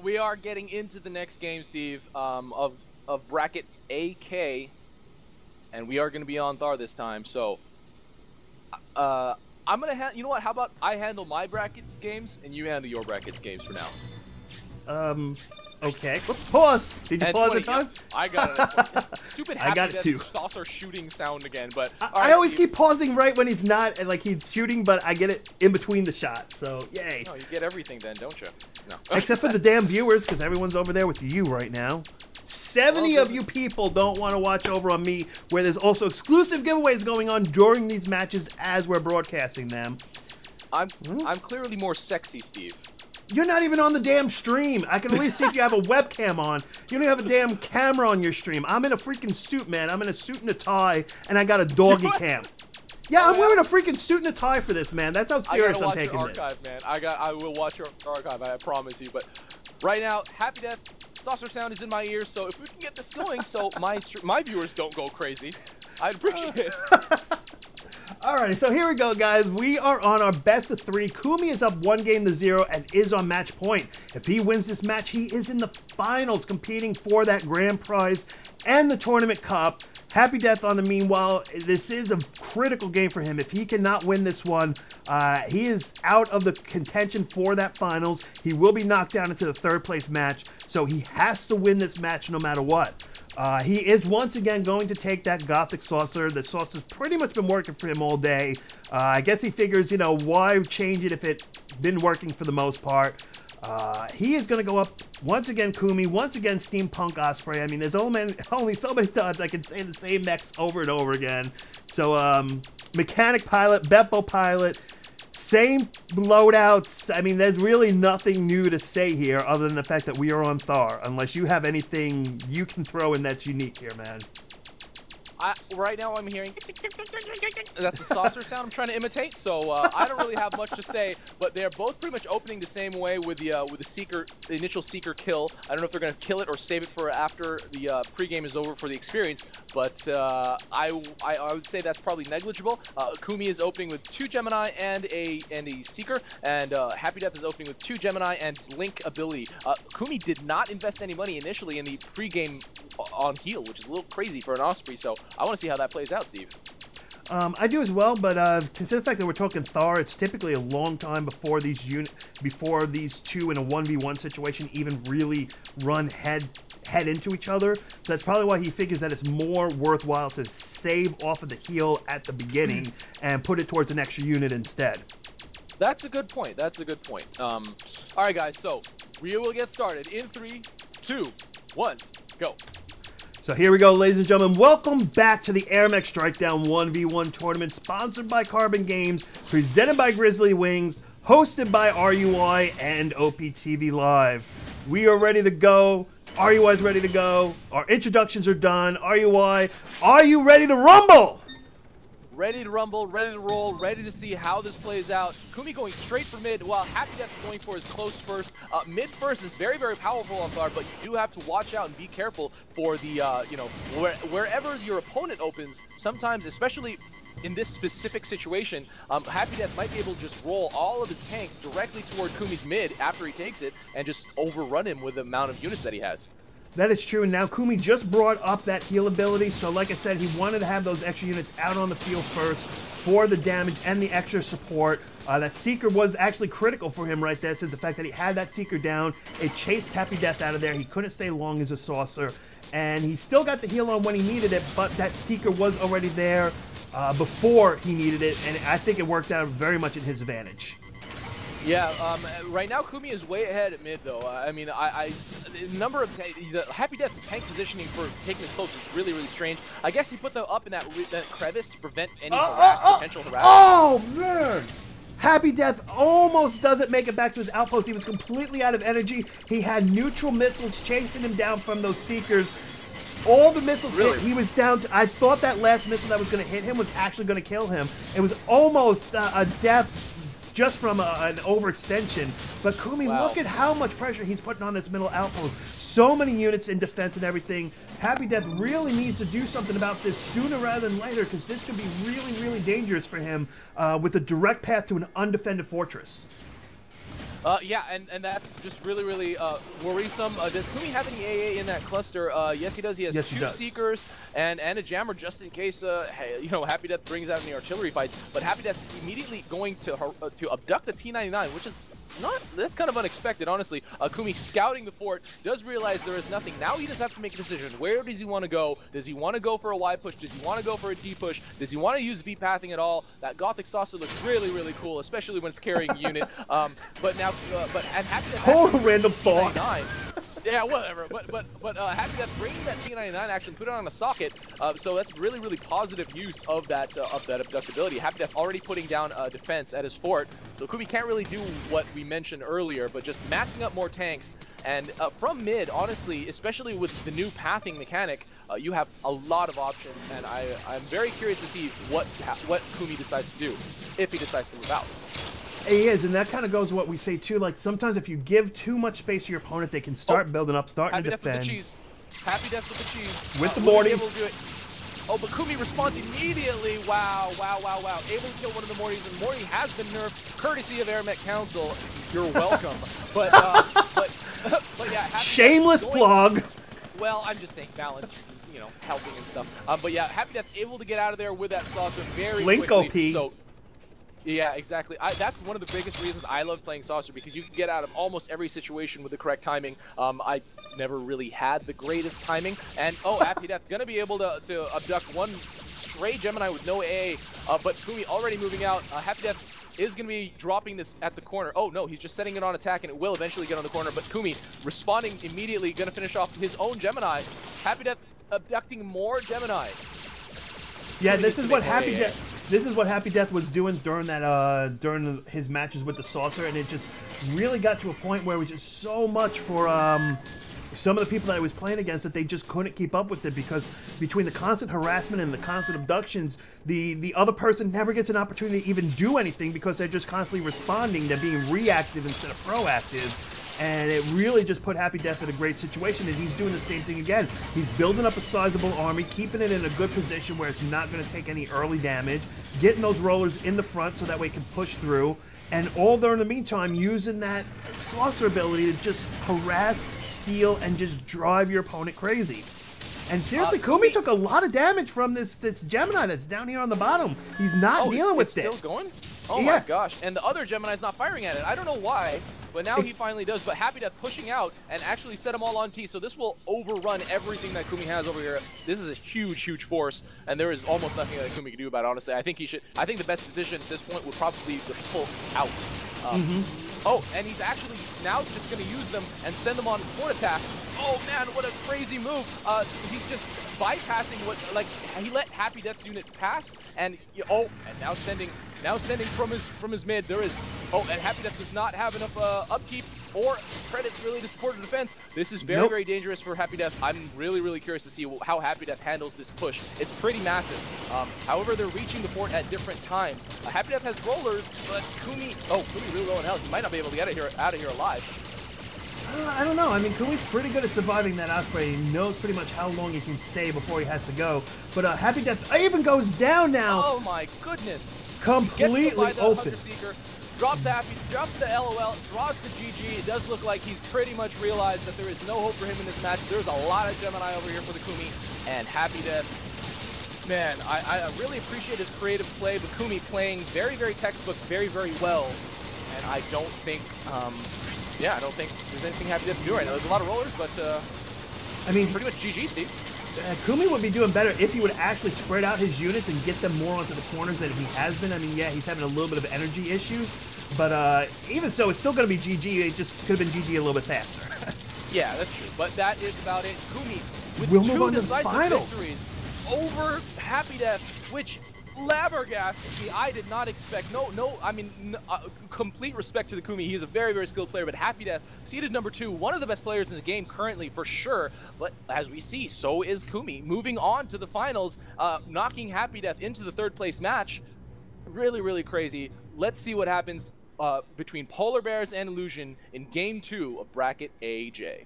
we are getting into the next game, Steve, of bracket AK, and we are going to be on Thar this time. So, I'm gonna you know what? How about I handle my brackets games and you handle your brackets games for now? Okay. Whoops, pause. Did you And pause 20, the time? Yeah, I got it. Stupid I got happy it too. saucer shooting sound again, but I always keep pausing right when he's not, like he's shooting, but I get it in between the shot. So yay. No, you get everything then, don't you? No. Except for the damn viewers, because everyone's over there with you right now. 70 of you people don't want to watch over on me, where there's also exclusive giveaways going on during these matches as we're broadcasting them. I'm clearly more sexy, Steve. You're not even on the damn stream. I can at least see if you have a webcam on. You don't have a damn camera on your stream. I'm in a freaking suit, man. I'm in a suit and a tie, and I got a doggy cam. Yeah, I'm wearing a freaking suit and a tie for this, man. That's how serious I'm taking this. I gotta watch your archive, man. I will watch your archive, I promise you. But right now, Happy Death, saucer sound is in my ears, so if we can get this going so my viewers don't go crazy, I'd appreciate it. Alright, so here we go, guys. We are on our best of 3. Kumi is up 1-0 and is on match point. If he wins this match, he is in the finals, competing for that grand prize and the tournament cup. Happy Death on the meanwhile, this is a critical game for him. If he cannot win this one, he is out of the contention for that finals. He will be knocked down into the 3rd place match, so he has to win this match no matter what. He is once again going to take that Gothic Saucer. The Saucer's pretty much been working for him all day. I guess he figures, you know, why change it if it's been working for the most part. He is going to go up once again, Kumi, once again, Steampunk Osprey. I mean, there's only so many times I can say the same mechs over and over again. So, Mechanic Pilot, Beppo Pilot, same loadouts. I mean, there's really nothing new to say here other than the fact that we are on Thar, unless you have anything you can throw in that's unique here, man. Right now I'm hearing that's the saucer sound I'm trying to imitate, so I don't really have much to say, but they're both pretty much opening the same way with the Seeker, the initial Seeker kill. I don't know if they're going to kill it or save it for after the pregame is over for the experience, but I would say that's probably negligible. Kumi is opening with 2 Gemini and a Seeker, and Happy Death is opening with 2 Gemini and Blink ability. Kumi did not invest any money initially in the pregame on heal, which is a little crazy for an Osprey, so I want to see how that plays out, Steve. I do as well, but consider the fact that we're talking Thar, it's typically a long time before these two in a 1v1 situation even really run head into each other. So that's probably why he figures that it's more worthwhile to save off of the heal at the beginning and put it towards an extra unit instead. That's a good point. That's a good point. All right, guys, so we will get started in 3, 2, 1, go. So here we go, ladies and gentlemen. Welcome back to the AirMech Strikedown 1v1 tournament, sponsored by Carbon Games, presented by Grizzly Wings, hosted by RUI and OPTV Live. We are ready to go. RUI is ready to go. Our introductions are done. RUI, are you ready to rumble? Ready to rumble, ready to roll, ready to see how this plays out. Kumi going straight for mid, while Happy Death going for his close first. Mid first is very, very powerful on guard, but you do have to watch out and be careful for the, you know, wherever your opponent opens, sometimes, especially in this specific situation, Happy Death might be able to just roll all of his tanks directly toward Kumi's mid after he takes it and just overrun him with the amount of units that he has. That is true, and now Kumi just brought up that heal ability, so like I said, he wanted to have those extra units out on the field first for the damage and the extra support. That Seeker was actually critical for him right there, since the fact that he had that Seeker down, it chased Happy Death out of there. He couldn't stay long as a Saucer, and he still got the heal on when he needed it, but that Seeker was already there before he needed it, and I think it worked out very much in his advantage. Yeah, right now Kumi is way ahead at mid, though. I mean, the number of the Happy Death's tank positioning for taking this close is really, really strange. I guess he put them up in that crevice to prevent any potential harassment. Oh, man! Happy Death almost doesn't make it back to his outpost. He was completely out of energy. He had neutral missiles chasing him down from those Seekers. All the missiles hit. He was down to, I thought that last missile that was going to hit him was actually going to kill him. It was almost a death just from an overextension. But Kumi, look at how much pressure he's putting on this middle outpost. So many units in defense and everything. Happy Death really needs to do something about this sooner rather than later, because this could be really, really dangerous for him with a direct path to an undefended fortress. Yeah, and that's just really worrisome. Does Kumi have any AA in that cluster? Yes, he does. He has two Seekers and a Jammer just in case, you know, Happy Death brings out any artillery fights. But Happy Death immediately going to abduct the T-99, which is that's kind of unexpected, honestly. Kumi scouting the fort, does realize there is nothing. Now he just have to make a decision. Where does he want to go? Does he want to go for a Y push? Does he want to go for a D push? Does he want to use V pathing at all? That Gothic Saucer looks really cool, especially when it's carrying a unit. But now, and Happy Death total random thought. Yeah, whatever. But Happy Death bringing that T-99 action, put it on a socket. So that's really positive use of that abductability. Happy Death already putting down defense at his fort, so Kumi can't really do what we mentioned earlier, but just massing up more tanks. And from mid, honestly, especially with the new pathing mechanic, you have a lot of options, and I'm very curious to see what Kumi decides to do, if he decides to move out. He is, and that kind of goes to what we say too. Like sometimes if you give too much space to your opponent, they can start building up, starting to defend. Happy Death with the cheese. Happy Death with the cheese. With the mortars. Oh, but Kumi responds immediately. Wow. Able to kill one of the Mortys, and Morty has been nerfed, courtesy of Air Met Council. You're welcome. but yeah. Shameless plug. Well, I'm just saying balance, you know, helping and stuff. But yeah, Happy Death able to get out of there with that saucer very quickly. So, yeah, exactly. That's one of the biggest reasons I love playing Saucer, because you can get out of almost every situation with the correct timing. I never really had the greatest timing. And, Happy Death going to be able to abduct one stray Gemini with no AA, but Kumi already moving out. Happy Death is going to be dropping this at the corner. Oh, no, he's just setting it on attack, and it will eventually get on the corner. But Kumi responding immediately, going to finish off his own Gemini. Happy Death abducting more Gemini. Yeah, this is what Happy Death... This is what Happy Death was doing during that during his matches with the Saucer, and it just really got to a point where it was just so much for some of the people that I was playing against that they just couldn't keep up with it, because between the constant harassment and the constant abductions, the other person never gets an opportunity to even do anything because they're just constantly responding. They're being reactive instead of proactive. And it really just put Happy Death in a great situation, and he's doing the same thing again. He's building up a sizable army, keeping it in a good position where it's not going to take any early damage, getting those rollers in the front so that way it can push through, and all during the meantime using that Saucer ability to just harass, steal, and just drive your opponent crazy. And seriously, Kumi took a lot of damage from this Gemini that's down here on the bottom. He's not dealing with it. It's still going? Oh my gosh. And the other Gemini's not firing at it. I don't know why, but now he finally does. But Happy Death pushing out and actually set them all on T. So this will overrun everything that Kumi has over here. This is a huge force, and there is almost nothing that Kumi can do about it, honestly. I think the best decision at this point would probably be to pull out. Oh, and he's actually now just going to use them and send them on fort attack. Oh man, what a crazy move. He's just bypassing he let Happy Death's unit pass, and and now sending from his mid. There is and Happy Death does not have enough upkeep or credits really to support the defense. This is very dangerous for Happy Death. I'm really curious to see how Happy Death handles this push. It's pretty massive. However, they're reaching the fort at different times. Happy Death has rollers, but Kumi really low in health. He might not be able to get out of here alive. I don't know. I mean, Kumi's pretty good at surviving that Osprey. He knows pretty much how long he can stay before he has to go. But Happy Death even goes down now. Oh my goodness. Completely open. Drops the LOL, draws the GG. It does look like he's pretty much realized that there is no hope for him in this match. There's a lot of Gemini over here for the Kumi, and Happy Death. Man, I really appreciate his creative play, but Kumi playing very textbook, very well. And I don't think, I don't think there's anything Happy Death to do right now. There's a lot of rollers, but I mean, pretty much GG, Steve. Kumi would be doing better if he would actually spread out his units and get them more onto the corners than he has been. I mean, yeah, he's having a little bit of energy issues, but even so, it's still going to be GG. It just could have been GG a little bit faster. Yeah, that's true. But that is about it. Kumi with two decisive victories over Happy Death, which flabbergasted me. I did not expect. Complete respect to the Kumi. He's a very skilled player, but Happy Death, seeded number 2, one of the best players in the game currently for sure. But as we see, so is Kumi. Moving on to the finals, knocking Happy Death into the 3rd place match. Really crazy. Let's see what happens between Polar Bears and Illusion in Game 2 of Bracket AJ.